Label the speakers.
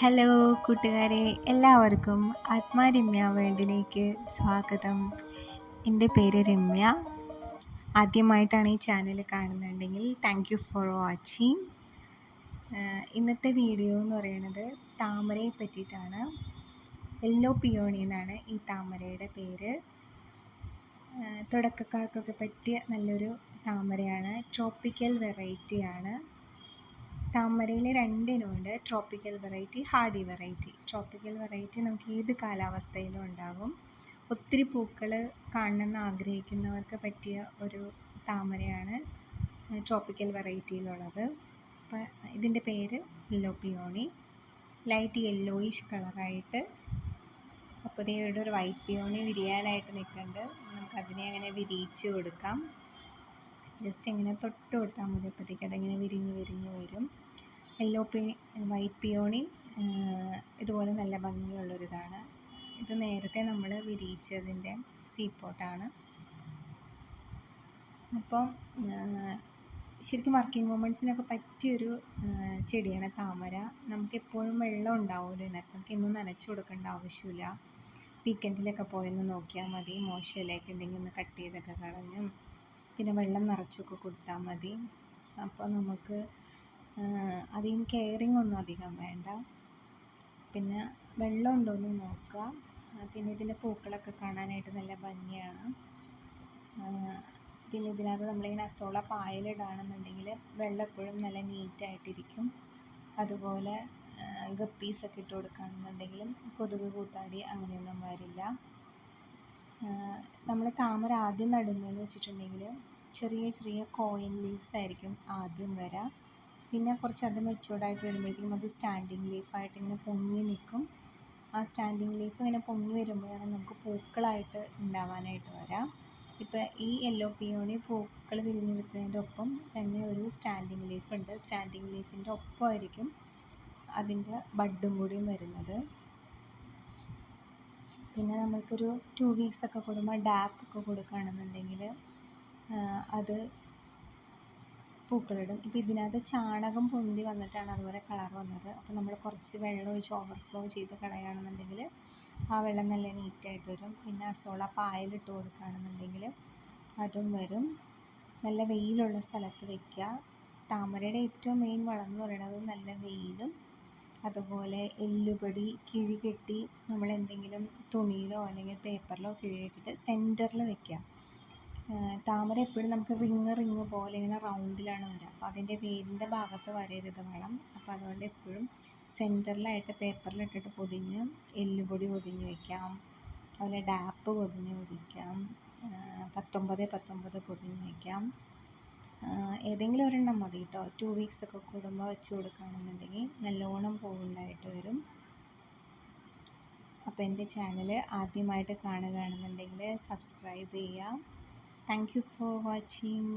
Speaker 1: Hello കൂട്ടുകാരെ, എല്ലാവർക്കും ആത്മാരമ്യ വേൾഡിലേക്ക് സ്വാഗതം. എൻ്റെ പേര് രമ്യ. ആദ്യമായിട്ടാണ് ഈ ചാനൽ കാണുന്നുണ്ടെങ്കിൽ താങ്ക് യു ഫോർ വാച്ചിങ്. ഇന്നത്തെ വീഡിയോ എന്ന് പറയുന്നത് താമരയെ പറ്റിയിട്ടാണ്. യെല്ലോ പിയോണി എന്നാണ് ഈ താമരയുടെ പേര്. തുടക്കക്കാർക്കൊക്കെ പറ്റിയ നല്ലൊരു താമരയാണ്. ട്രോപ്പിക്കൽ വെറൈറ്റിയാണ്. താമരയിൽ രണ്ടിനുമുണ്ട്, tropical variety, hardy variety. Tropical variety നമുക്ക് ഏത് കാലാവസ്ഥയിലും ഉണ്ടാകും. ഒത്തിരി പൂക്കൾ കാണണമെന്ന് ആഗ്രഹിക്കുന്നവർക്ക് പറ്റിയ ഒരു താമരയാണ് ട്രോപ്പിക്കൽ വെറൈറ്റിയിലുള്ളത്. അപ്പം ഇതിൻ്റെ പേര് യെല്ലോ പിയോണി. ലൈറ്റ് യെല്ലോയിഷ് കളറായിട്ട്. അപ്പോൾ ഇവിടെ ഒരു വൈറ്റ് പിയോണി വിരിയാനായിട്ട് നിൽക്കുന്നുണ്ട്. നമുക്കതിനെ അങ്ങനെ വിരിയിച്ച് കൊടുക്കാം. ജസ്റ്റ് ഇങ്ങനെ തൊട്ട് കൊടുത്താൽ മതി, അപ്പോഴത്തേക്ക് അതിങ്ങനെ വിരിഞ്ഞ് വരും. വൈറ്റ് പിയോണി ഇതുപോലെ നല്ല ഭംഗിയുള്ളൊരിതാണ്. ഇത് നേരത്തെ നമ്മൾ വിരിയിച്ചതിൻ്റെ സീപ്പോട്ടാണ്. അപ്പം ശരിക്കും വർക്കിംഗ് വുമൺസിനൊക്കെ പറ്റിയൊരു ചെടിയാണ് താമര. നമുക്കെപ്പോഴും വെള്ളം ഉണ്ടാവുമല്ലോ ഇതിനകത്ത്, നമുക്ക് ഇന്നും നനച്ചു കൊടുക്കേണ്ട ആവശ്യമില്ല. വീക്കെൻഡിലൊക്കെ പോയൊന്ന് നോക്കിയാൽ മതി. മോശം ഇലയൊക്കെ ഉണ്ടെങ്കിൽ ഒന്ന് കട്ട് ചെയ്തൊക്കെ കളഞ്ഞും പിന്നെ വെള്ളം നിറച്ചൊക്കെ കൊടുത്താൽ മതി. അപ്പോൾ നമുക്ക് അധികം കെയറിങ് ഒന്നും അധികം വേണ്ട. പിന്നെ വെള്ളം ഉണ്ടോയെന്ന് നോക്കുക. പിന്നെ ഇതിൻ്റെ പൂക്കളൊക്കെ കാണാനായിട്ട് നല്ല ഭംഗിയാണ്. പിന്നെ ഇതിനകത്ത് നമ്മളിങ്ങനെ അസോള പായലിടുകയാണെന്നുണ്ടെങ്കിൽ വെള്ളം എപ്പോഴും നല്ല നീറ്റായിട്ടിരിക്കും. അതുപോലെ ഗപ്പീസൊക്കെ ഇട്ട് കൊടുക്കുകയാണെന്നുണ്ടെങ്കിലും കൊതുക് കൂത്താടി അങ്ങനെയൊന്നും വരില്ല. നമ്മൾ താമര ആദ്യം നടുന്നതെന്ന് വെച്ചിട്ടുണ്ടെങ്കിൽ ചെറിയ കോയിൻ ലീവ്സ് ആയിരിക്കും ആദ്യം വരാം. പിന്നെ കുറച്ച് അത് മെച്ചുവേർഡായിട്ട് വരുമ്പോഴത്തേക്കും അത് സ്റ്റാൻഡിങ് ലീഫായിട്ട് ഇങ്ങനെ പൊങ്ങി നിൽക്കും. ആ സ്റ്റാൻഡിങ് ലീഫ് ഇങ്ങനെ പൊങ്ങി വരുമ്പോഴാണ് നമുക്ക് പൂക്കളായിട്ട് ഉണ്ടാവാനായിട്ട് വരാം. ഇപ്പം ഈ യെല്ലോ പിയോണി പൂക്കൾ വിരിഞ്ഞെടുക്കുന്നതിൻ്റെ ഒപ്പം തന്നെ ഒരു സ്റ്റാൻഡിങ് ലീഫ് ഉണ്ട്. സ്റ്റാൻഡിങ് ലീഫിൻ്റെ ഒപ്പമായിരിക്കും അതിൻ്റെ ബഡും കൂടിയും വരുന്നത്. പിന്നെ നമുക്കൊരു 2 വീക്സ് ഒക്കെ കൂടുമ്പോൾ ഡാപ്പൊക്കെ കൊടുക്കുകയാണെന്നുണ്ടെങ്കിൽ അത് പൂക്കളിടും. ഇപ്പോൾ ഇതിനകത്ത് ചാണകം പൊന്തി വന്നിട്ടാണ് അതുപോലെ കളർ വന്നത്. അപ്പോൾ നമ്മൾ കുറച്ച് വെള്ളം ഒഴിച്ച് ഓവർഫ്ലോ ചെയ്ത് കളയുകയാണെന്നുണ്ടെങ്കിൽ ആ വെള്ളം നല്ല നീറ്റായിട്ട് വരും. പിന്നെ അസോള പായലിട്ട് കൊടുക്കുകയാണെന്നുണ്ടെങ്കിൽ അതും വരും. നല്ല വെയിലുള്ള സ്ഥലത്ത് വയ്ക്കുക. താമരയുടെ ഏറ്റവും മെയിൻ വളം എന്ന് പറയുന്നത് നല്ല വെയിലും അതുപോലെ എല്ലുപൊടി കിഴി കെട്ടി നമ്മൾ എന്തെങ്കിലും തുണിയിലോ അല്ലെങ്കിൽ പേപ്പറിലോ കിഴി കെട്ടിയിട്ട് സെൻറ്ററിൽ വയ്ക്കുക. താമര എപ്പോഴും നമുക്ക് റിങ് പോലെ ഇങ്ങനെ റൗണ്ടിലാണ് വരിക. അപ്പോൾ അതിൻ്റെ വേരിൻ്റെ ഭാഗത്ത് വരരുത് വളം. അപ്പോൾ അതുകൊണ്ട് എപ്പോഴും സെൻറ്ററിലായിട്ട് പേപ്പറിലിട്ടിട്ട് പൊതിഞ്ഞ് എല്ലുപൊടി പൊതിഞ്ഞ് വയ്ക്കാം. അതുപോലെ ഡാപ്പ് പൊതിഞ്ഞ് വയ്ക്കാം. 19 പൊതിഞ്ഞ് വയ്ക്കാം. ഏതെങ്കിലും ഒരെണ്ണം മതി കേട്ടോ. 2 വീക്സ് ഒക്കെ കൂടുമ്പോൾ വെച്ച് കൊടുക്കുകയാണെന്നുണ്ടെങ്കിൽ നല്ലോണം പൂവുണ്ടായിട്ട് വരും. അപ്പോൾ എൻ്റെ ചാനൽ ആദ്യമായിട്ട് കാണുകയാണെന്നുണ്ടെങ്കിൽ സബ്സ്ക്രൈബ് ചെയ്യുക. Thank you for watching.